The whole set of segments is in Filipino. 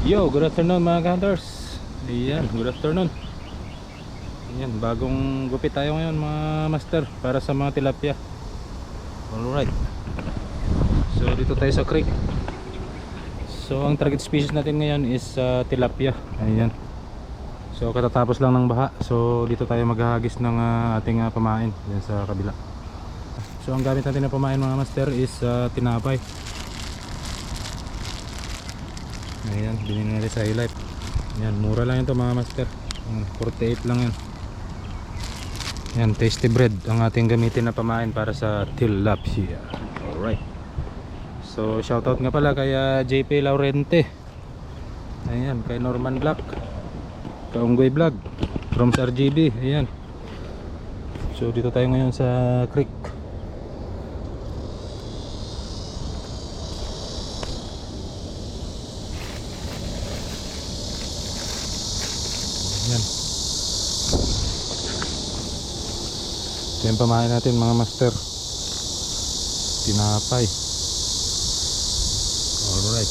Yo, good afternoon mga hunters. Ayan, good afternoon. Ayan, bagong gupit tayo ngayon mga master para sa mga tilapia. Alright. So dito tayo sa creek. So ang target species natin ngayon is tilapia. Ayan. So katatapos lang ng baha. So dito tayo maghahagis ng ating pamain yan sa kabila. So ang gamit natin na pamain mga master is tinapay. Ayan, binili natin sa High Life. Ayan, mura lang ito mga master. 48 lang yan. Ayan, tasty bread ang ating gamitin na pamain para sa tilapia. Alright. So shoutout nga pala kay JP Laurente. Ayan, kay Norman Black, Kaunggoy Vlog from RGB. Ayan. So dito tayo ngayon sa creek. Ayan. Ito yung pamain natin mga master. Tinapay. Alright.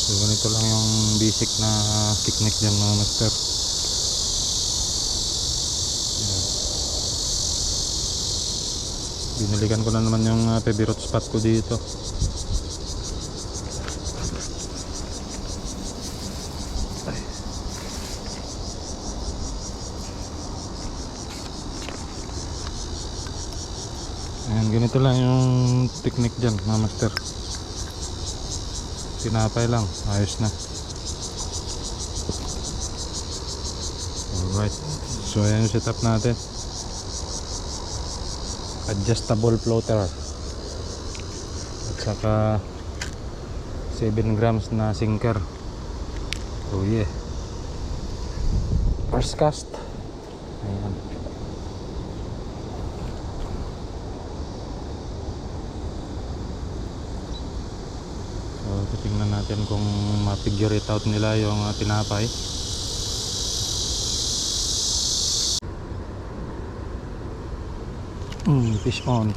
So ganito lang yung basic na technique dyan mga master. Ayan. Binalikan ko na naman yung favorite spot ko dito. Ayan, ganito lang yung technique dyan mga master. Tinapay lang, ayos na. Alright. So ayan yung setup natin. Adjustable floater. At saka 7 grams na sinker. Oh yeah. First cast. Ayan. So tingnan natin kung ma-figure it out nila yung tinapay. Fish on.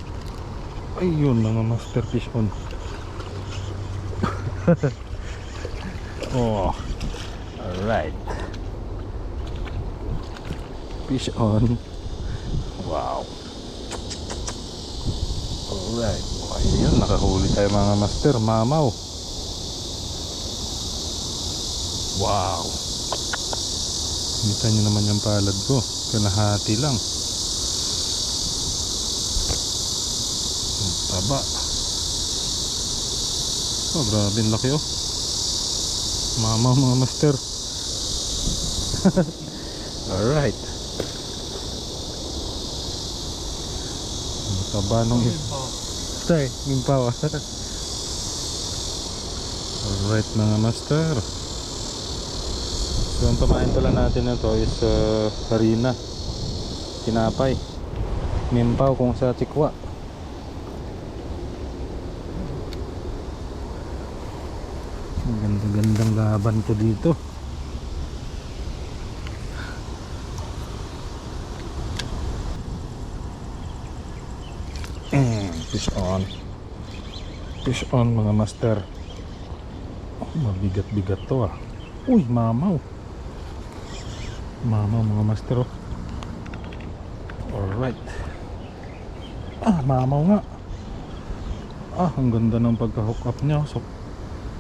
Ayun mga master, fish on. Oh, alright. Fish on. Wow. Alright. Ayun, nakahuli tayo mga master. Mamaw. Wow. Kita nyo naman yung palad ko. Kalahati lang. Taba. Oh, grabe ang laki oh. Mamaw mga master. Alright. Taba nung tay, gimpaw. Alright mga master. So ang pamain pala natin na to is harina, tinapay, mimpaw kung sa Chikwa. Ang ganda-gandang laban to dito. Fish on. Fish on mga master. Oh, mabigat-bigat to ah. Uy, mamaw. Mamaw mga master oh. Alright. Mamaw nga. Ang ganda ng pagka-hook up niya. So,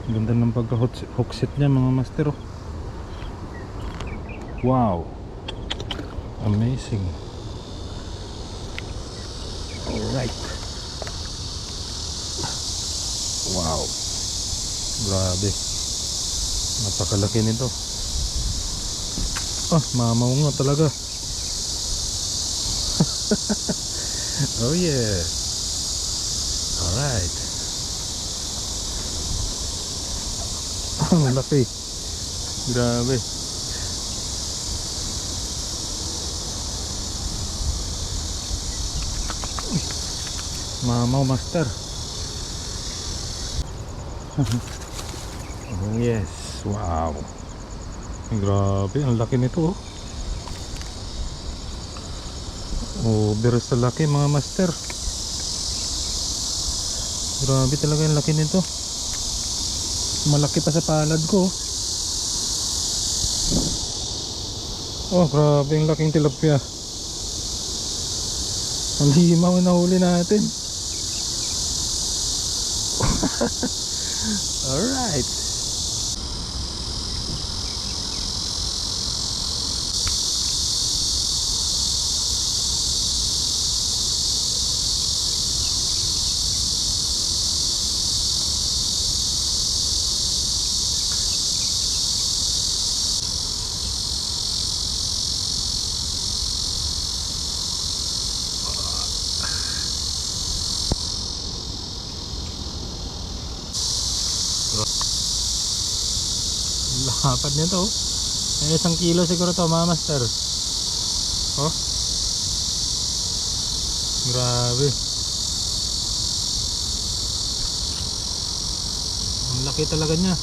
ang ganda ng pagka-hook set niya mga master oh. Wow. Amazing. Alright. Wow. Grabe. Napakalaki nito. Mamaw nga talaga. Oh yeah. Alright. Ang laki. Grabe. Mamaw master. Oh yes. Wow. Grabe, ang laki nito oh. Over sa laki mga master. Grabe talaga yung laki nito. Malaki pa sa palad ko. Oh, grabe yung laking tilapia. Ang himaw na huli natin. Alright. Lapad nito. Ay, 1 kilo siguro to mga master. Oh, grabe. Ang laki talaga niya.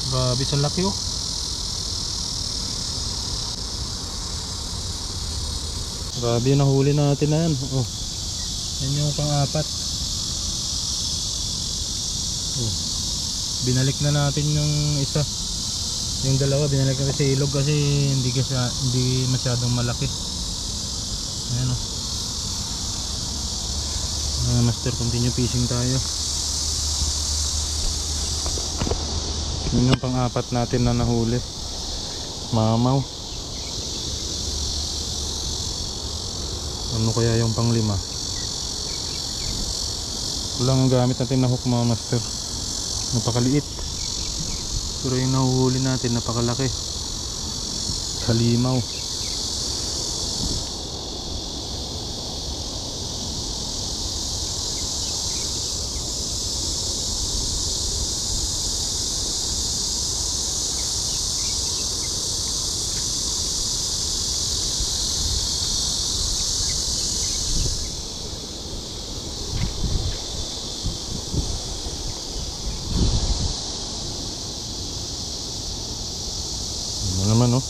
Grabe sa laki oh. Grabe yung nahuli natin na yan. Oh, yan yung pang-apat. Oh, binalik na natin yung isa. Yung dalawa binalik natin sa ilog kasi hindi masyadong malaki. Ayan oh. Master, continue fishing tayo. Yun yung pang-apat natin na nahuli. Mamaw. Ano kaya yung pang-5? Walang gamit natin na hook mga master. Napakaliit. Pero yung nahuhuli natin napakalaki. Halimaw. Ano naman oh.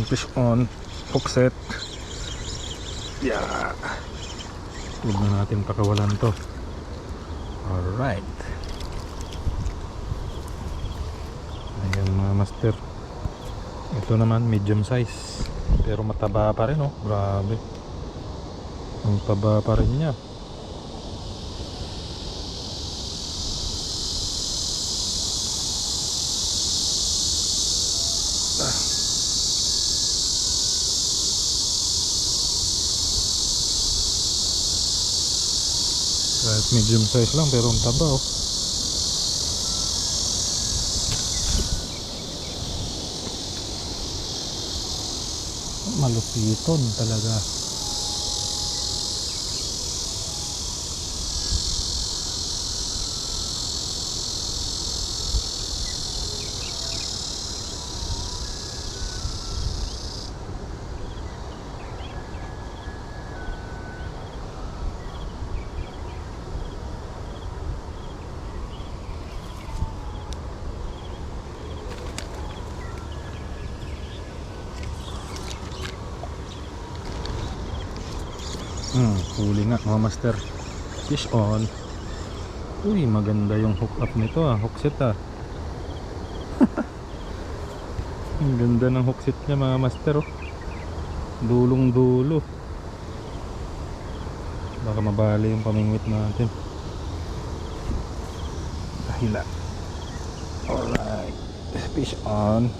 Fish on. Hook set. Yeah. Huwag na natin pakawalan to. Alright. Ayan mga master. Ito naman medium size. Pero mataba pa rin oh. Grabe. Ang taba pa rin niya. Kahit medium size lang pero ang taba oh. Malupiton talaga. Huli nga mga master. Fish on. Uy, maganda yung hook up nito ah. Hook set ah. Ang ganda ng hook set niya mga master oh. Dulong dulo. Baka mabali yung pamingwit natin. Kahila. Alright. Fish on.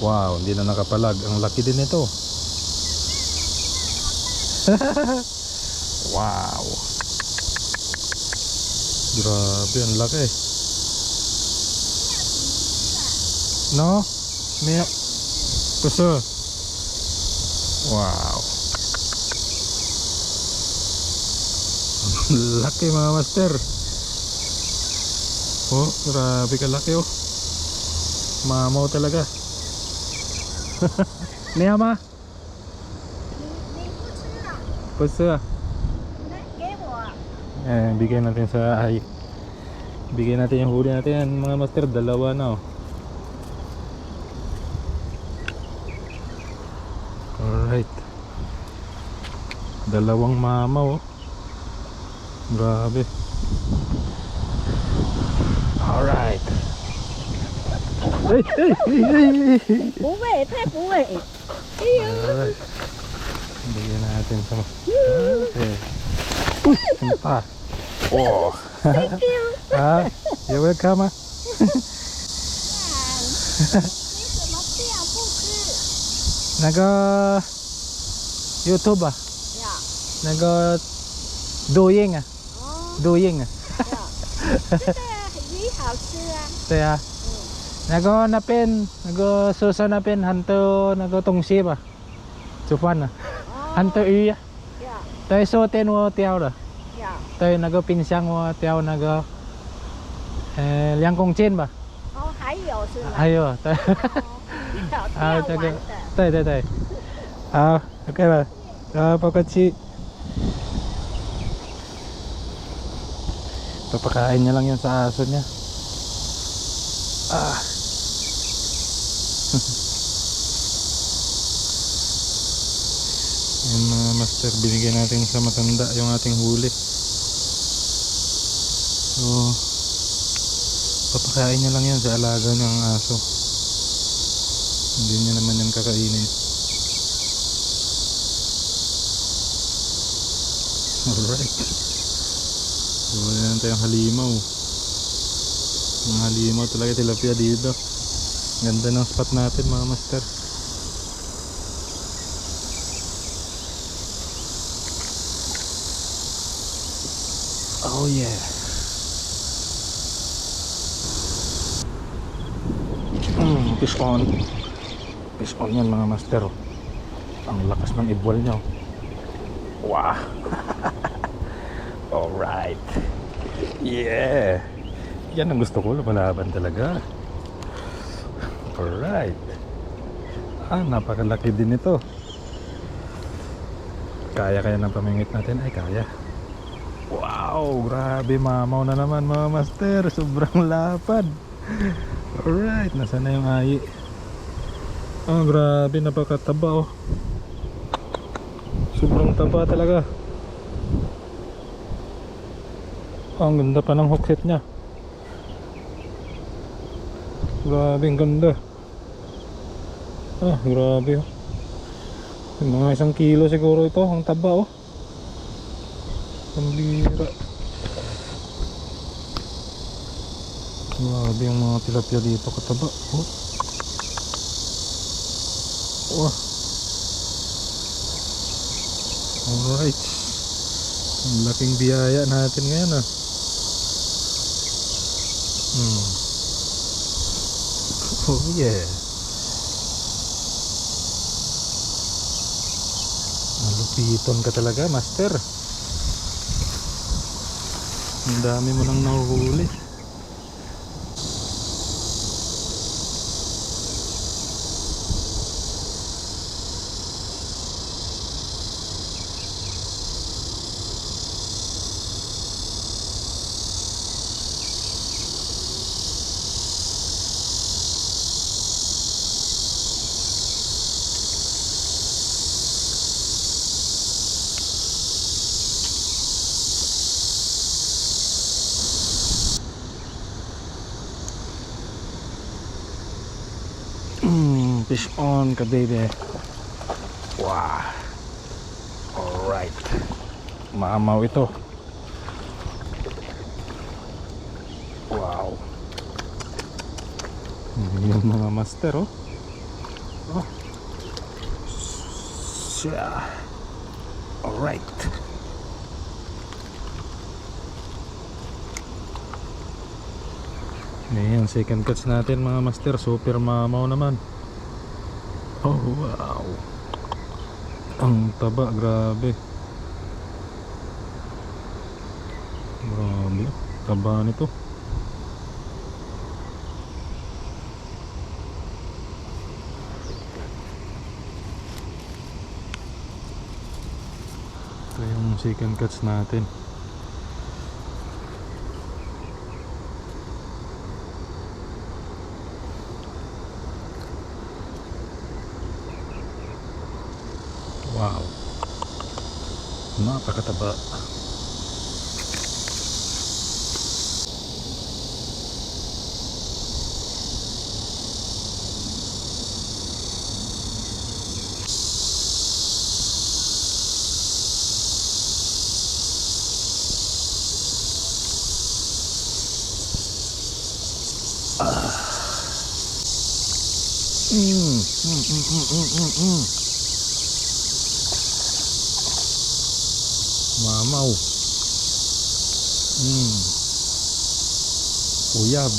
Wow, hindi na nakapalag. Ang laki din ito. Wow. Grabe, ang laki. No? May puso. Wow. Laki mga master. Oh, grabe ka laki oh. Mamaw talaga. Niyama? Puso. Bigyan natin sa ay. Bigyan natin yung huli natin mga master. Dalawa na oh. Alright. Dalawang mamaw, oh. Grabe. Alright. Hey, hey, hey, hey, hey. 不喂，太不喂。哎呦， Alright. Bigyan natin sa okay. Uy, ano pa? Oh. thank you。 Ah, you're welcome, ah. 你怎么这样不吃？ Naga YouTube ah. 呀， Naga doing ah. 哦， Doing ah. 呀，这个鱼好吃啊。 Kaya nago napin, nago susa napin hanto nago tongsi ba. Chupan ah. 哦， Hanto iya. 呀 Tay so ten wo tiao da. 呀， Tay nago pinsang wo tiao nago liang kong chen ba. 哦，还有是吗？ Ayo, tay. 哦，要 Ah, 钓 taga. 完的。 Tay tay tay. Ah, okay ba. Ah, pagkatsi. Papakain niya lang yan sa aso niya. Ah. Yung mga master, binigyan natin sa matanda yung ating huli. So, papakain niya lang yan sa alaga ng aso. Hindi niya naman yan kakainin. Alright. So, yan tayong halimaw. Mga halimaw talaga, tilapia dito. Ganda ng spot natin mga master. Oh yeah. Fish on. Fish on yan mga master. Ang lakas ng ibwal nyo. Wow. Alright. Yeah. Yan ang gusto ko, lumalaban talaga. Alright. Ah, napakalaki din ito. Kaya ng pamingit natin? Ay, kaya. Wow, grabe, mamaw na naman mga master. Sobrang lapad. Alright, nasa na yung ayi? Oh, grabe, napakataba oh. Sobrang taba talaga. Oh, ang ganda pa ng hook set nya. Grabe, ang ganda. Ah, grabe oh. Mga 1 kilo siguro ito, ang taba oh. Ang bira. Grabe yung mga tilapia dito, kataba oh. Oh. Alright. Ang laking biyaya natin ngayon ah. Oh yeah. Malupiton ka talaga, master. Ang dami mo nang nahuhuli. Fish on ka baby. Wow. Alright. Mamaw ito. Wow. Yung mga master oh. Oh. Siya. Alright. Ayan, second catch natin mga master. Super mamaw naman. Oh wow. Ang taba, grabe. Grabe, taba nito. Ito yung second catch natin. Wow. Napakataba. Mamaw. Uyab.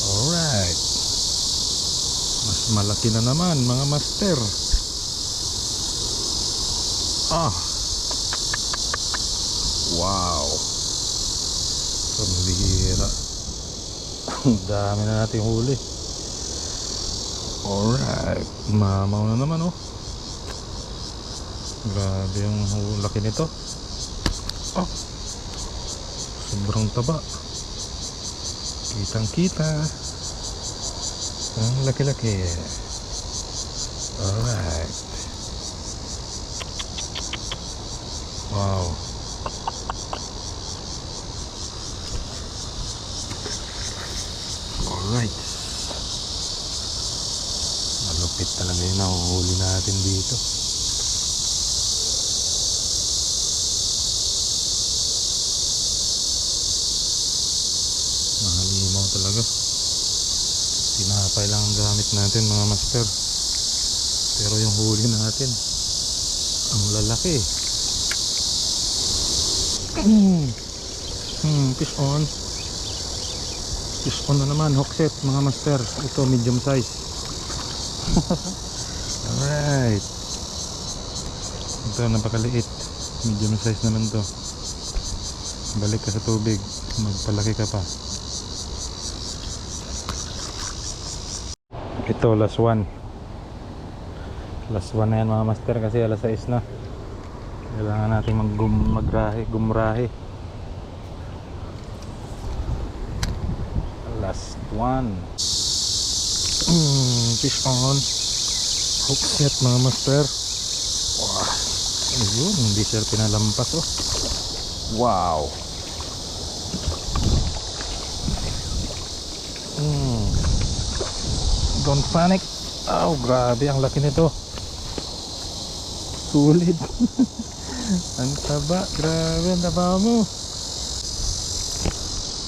Alright. Mas malaki na naman mga master. Ah. Wow. Pambihira. Ang dami na nating huli. Alright. Mamaw na naman oh. Grabe yung laki nito. Oh. Sobrang taba. Kitang kita. Ang laki-laki. Alright. Wow. Alright. Malupit talaga yung nahuhuli natin dito. Mahalimaw talaga. Tinapay lang ang gamit natin mga master. Pero yung huli natin ang lalaki. Fish on. Fish on na naman. Hook set mga master. Ito medium size. Alright. Ito napakaliit. Medium size naman to. Balik ka sa tubig. Magpalaki ka pa. Ito last one. Last one na yan mga master kasi alas 6 na. Kailangan natin gumrahe. Last one. Fish on. Hook set mga master. Wow. Ayun, hindi siya pinalampas oh. Wow. Don't panic. Oh, grabe ang laki nito. Sulit. Ang taba, grabe ang taba mo.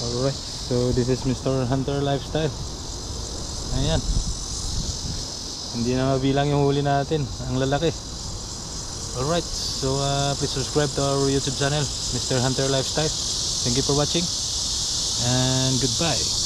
Alright, so this is Mr. Hunter Lifestyle. Ayan. Hindi na mabilang yung huli natin. Ang lalaki. Alright, so please subscribe to our YouTube channel, Mr. Hunter Lifestyle. Thank you for watching and goodbye.